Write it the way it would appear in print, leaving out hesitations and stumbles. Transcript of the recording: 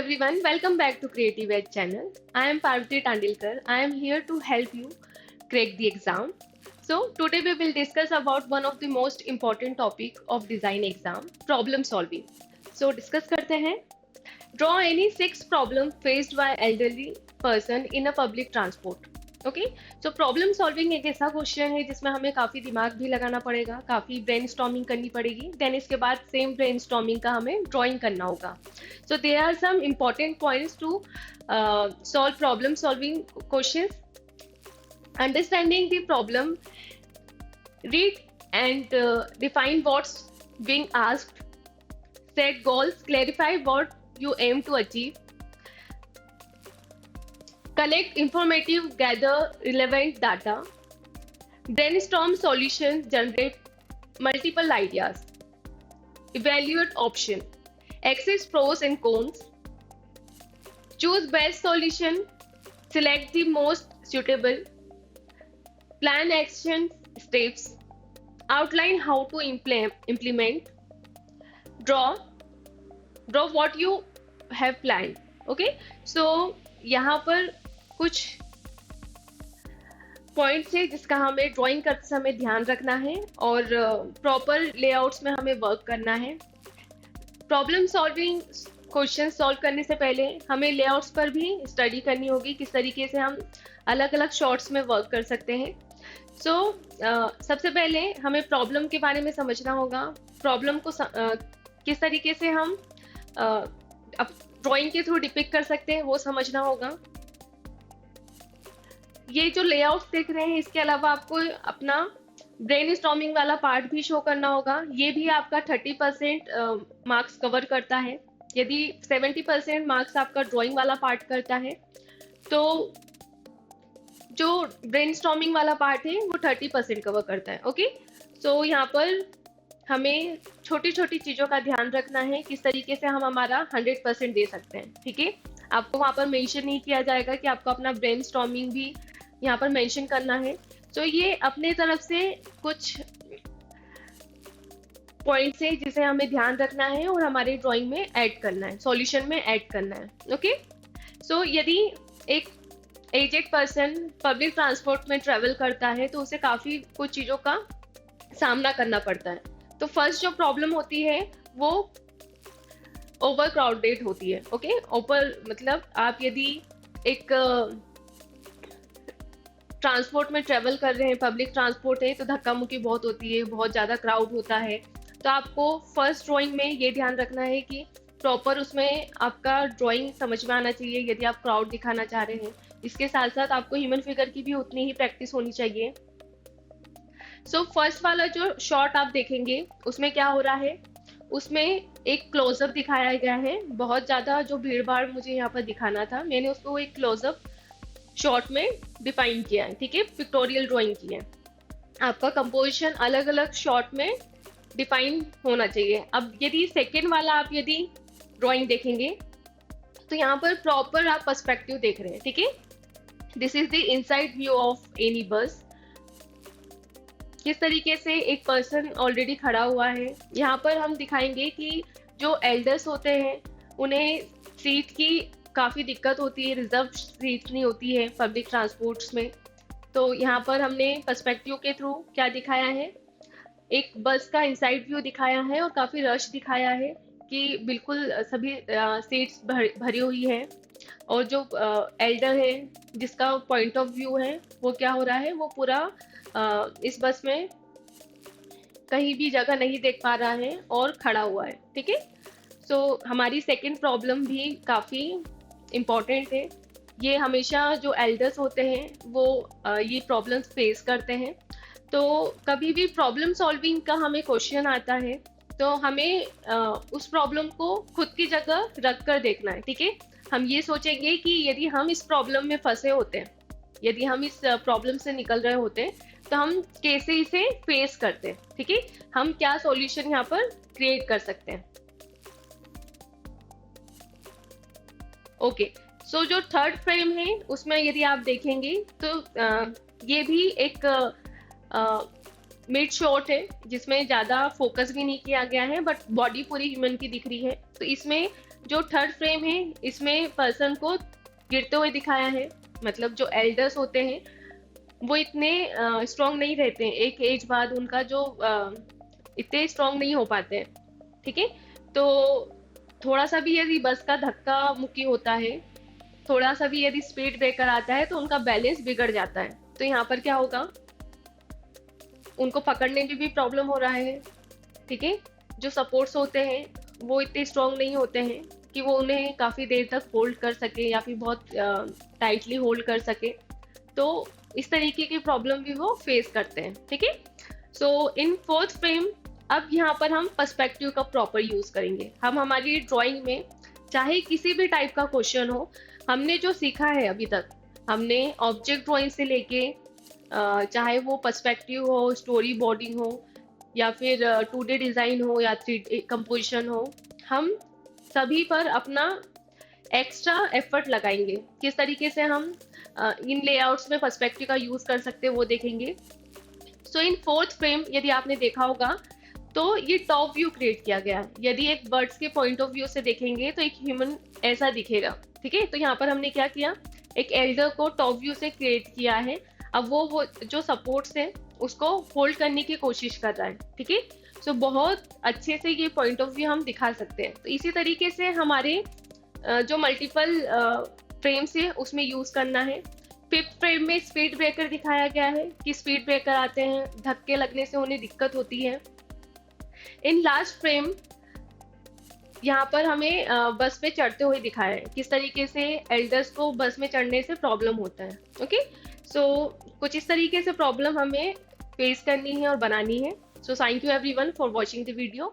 everyone, welcome back to Creative Edge channel. I am Parvati Tandilkar. I am here to help you crack the exam. So today we will discuss about one of the most important topic of design exam, problem solving. So discuss करते हैं. Draw any 6 problem faced by elderly person in a public transport. Okay so problem solving एक ऐसा question है जिसमें हमें काफी दिमाग भी लगाना पड़ेगा, काफी ब्रेनस्टॉर्मिंग करनी पड़ेगी, देन इसके बाद सेम ब्रेनस्टॉर्मिंग का हमें ड्राइंग करना होगा. So there are some important points to solve problem solving questions. Understanding the problem, read and define what's being asked, set goals, clarify what you aim to achieve, collect informative, gather relevant data, brainstorm solutions, generate multiple ideas, evaluate option, assess pros and cons, choose best solution, select the most suitable, plan action steps, outline how to implement, draw what you have planned. Okay, so यहाँ पर कुछ points है जिसका हमें drawing करते समय ध्यान रखना है और प्रॉपर लेआउट्स में हमें वर्क करना है. प्रॉब्लम सॉल्विंग क्वेश्चन सॉल्व करने से पहले हमें लेआउट्स पर भी स्टडी करनी होगी, किस तरीके से हम अलग अलग शॉर्ट्स में वर्क कर सकते हैं. सो सबसे पहले हमें प्रॉब्लम के बारे में समझना होगा. प्रॉब्लम को किस तरीके से हम अब ड्राइंग के थ्रू डिपिक्ट कर सकते हैं वो समझना होगा. ये जो लेआउट्स देख रहे हैं इसके अलावा आपको अपना ब्रेनस्टॉर्मिंग वाला पार्ट भी शो करना होगा. ये भी आपका 30% मार्क्स कवर करता है. यदि 70% मार्क्स आपका ड्राइंग वाला पार्ट करता है तो जो ब्रेनस्टॉर्मिंग वाला पार्ट है वो 30% कवर करता है. ओके, सो यहाँ पर हमें छोटी छोटी चीज़ों का ध्यान रखना है, किस तरीके से हम हमारा 100% दे सकते हैं. ठीक है, आपको वहाँ पर मेंशन नहीं किया जाएगा कि आपको अपना ब्रेनस्टॉर्मिंग भी यहाँ पर मेंशन करना है. तो ये अपने तरफ से कुछ पॉइंट्स है जिसे हमें ध्यान रखना है और हमारे ड्राइंग में ऐड करना है, सॉल्यूशन में ऐड करना है. ओके, सो यदि एक एजेड पर्सन पब्लिक ट्रांसपोर्ट में ट्रेवल करता है तो उसे काफ़ी कुछ चीज़ों का सामना करना पड़ता है. तो फर्स्ट जो प्रॉब्लम होती है वो ओवर क्राउडेड होती है. ओके, ओवर मतलब आप यदि एक ट्रांसपोर्ट में ट्रेवल कर रहे हैं, पब्लिक ट्रांसपोर्ट है, तो धक्का मुक्की बहुत होती है, बहुत ज़्यादा क्राउड होता है. तो आपको फर्स्ट ड्राइंग में ये ध्यान रखना है कि प्रॉपर उसमें आपका ड्राइंग समझ में आना चाहिए यदि आप क्राउड दिखाना चाह रहे हैं. इसके साथ साथ आपको ह्यूमन फिगर की भी उतनी ही प्रैक्टिस होनी चाहिए. सो फर्स्ट वाला जो शॉट आप देखेंगे उसमें क्या हो रहा है, उसमें एक क्लोजअप दिखाया गया है. बहुत ज़्यादा जो भीड़ भाड़ मुझे यहाँ पर दिखाना था, मैंने उसको एक क्लोजअप शॉट में डिफाइन किया है. ठीक है, पिक्टोरियल ड्राइंग की है. आपका कंपोजिशन अलग अलग शॉट में डिफाइन होना चाहिए. अब यदि सेकेंड वाला आप यदि ड्राइंग देखेंगे तो यहाँ पर प्रॉपर आप पर्सपेक्टिव देख रहे हैं. ठीक है, this is the inside view of any बस. किस तरीके से एक पर्सन ऑलरेडी खड़ा हुआ है. यहाँ पर हम दिखाएंगे कि जो एल्डर्स होते हैं उन्हें सीट की काफ़ी दिक्कत होती है, रिजर्व सीट नहीं होती है पब्लिक ट्रांसपोर्ट्स में. तो यहाँ पर हमने पर्सपेक्टिव के थ्रू क्या दिखाया है, एक बस का इनसाइड व्यू दिखाया है और काफ़ी रश दिखाया है कि बिल्कुल सभी सीट्स भरी हुई है. और जो एल्डर है जिसका पॉइंट ऑफ व्यू है वो क्या हो रहा है, वो पूरा इस बस में कहीं भी जगह नहीं देख पा रहा है और खड़ा हुआ है. ठीक है, सो हमारी सेकंड प्रॉब्लम भी काफ़ी इम्पॉर्टेंट है. ये हमेशा जो एल्डर्स होते हैं वो ये प्रॉब्लम्स फेस करते हैं. तो कभी भी प्रॉब्लम सॉल्विंग का हमें क्वेश्चन आता है तो हमें उस प्रॉब्लम को खुद की जगह रख कर देखना है. ठीक है, हम ये सोचेंगे कि यदि हम इस प्रॉब्लम में फंसे होते हैं, यदि हम इस प्रॉब्लम से निकल रहे होते हैं तो हम कैसे इसे फेस करते हैं. ठीक है, हम क्या सॉल्यूशन यहाँ पर क्रिएट कर सकते हैं. ओके, सो जो थर्ड फ्रेम है उसमें यदि आप देखेंगे तो ये भी एक मिड शॉट है जिसमें ज़्यादा फोकस भी नहीं किया गया है बट बॉडी पूरी ह्यूमन की दिख रही है. तो इसमें जो थर्ड फ्रेम है इसमें पर्सन को गिरते हुए दिखाया है, मतलब जो एल्डर्स होते हैं वो इतने स्ट्रांग नहीं रहते हैं, एक एज बाद उनका जो इतने स्ट्रांग नहीं हो पाते हैं। ठीक है, तो थोड़ा सा भी यदि बस का धक्का मुक्की होता है, थोड़ा सा भी यदि स्पीड ब्रेकर आता है तो उनका बैलेंस बिगड़ जाता है। तो यहाँ पर क्या होगा, उनको पकड़ने में भी प्रॉब्लम हो रहा है। ठीक है, जो सपोर्ट्स होते हैं वो इतने स्ट्रांग नहीं होते हैं कि वो उन्हें काफ़ी देर तक होल्ड कर सके या फिर बहुत टाइटली होल्ड कर सके। तो इस तरीके की प्रॉब्लम भी वो फेस करते हैं। ठीक है, सो इन फोर्थ फ्रेम अब यहाँ पर हम पर्सपेक्टिव का प्रॉपर यूज करेंगे। हम हमारी ड्राइंग में चाहे किसी भी टाइप का क्वेश्चन हो, हमने जो सीखा है अभी तक, हमने ऑब्जेक्ट ड्राइंग से लेके चाहे वो पर्सपेक्टिव हो, स्टोरी बोर्डिंग हो, या फिर 2D डिज़ाइन हो या 3D कंपोजिशन हो, हम सभी पर अपना एक्स्ट्रा एफर्ट लगाएंगे। किस तरीके से हम इन लेआउट्स में पर्सपेक्टिव का यूज़ कर सकते हैं वो देखेंगे। सो इन फोर्थ फ्रेम यदि आपने देखा होगा तो ये टॉप व्यू क्रिएट किया गया है। यदि एक बर्ड्स के पॉइंट ऑफ व्यू से देखेंगे तो एक ह्यूमन ऐसा दिखेगा। ठीक है, तो यहाँ पर हमने क्या किया, एक एल्डर को टॉप व्यू से क्रिएट किया है। अब वो जो सपोर्ट्स है उसको होल्ड करने की कोशिश कर रहा है। ठीक है, सो बहुत अच्छे से ये पॉइंट ऑफ व्यू हम दिखा सकते हैं। तो इसी तरीके से हमारे जो मल्टीपल फ्रेम्स है उसमें यूज करना है। फिफ्थ फ्रेम में स्पीड ब्रेकर दिखाया गया है कि स्पीड ब्रेकर आते हैं, धक्के लगने से उन्हें दिक्कत होती है। इन लास्ट फ्रेम यहाँ पर हमें बस पे चढ़ते हुए दिखाया है, किस तरीके से एल्डर्स को बस में चढ़ने से प्रॉब्लम होता है। ओके, सो कुछ इस तरीके से प्रॉब्लम हमें फेस करनी है और बनानी है। So thank you everyone for watching the video.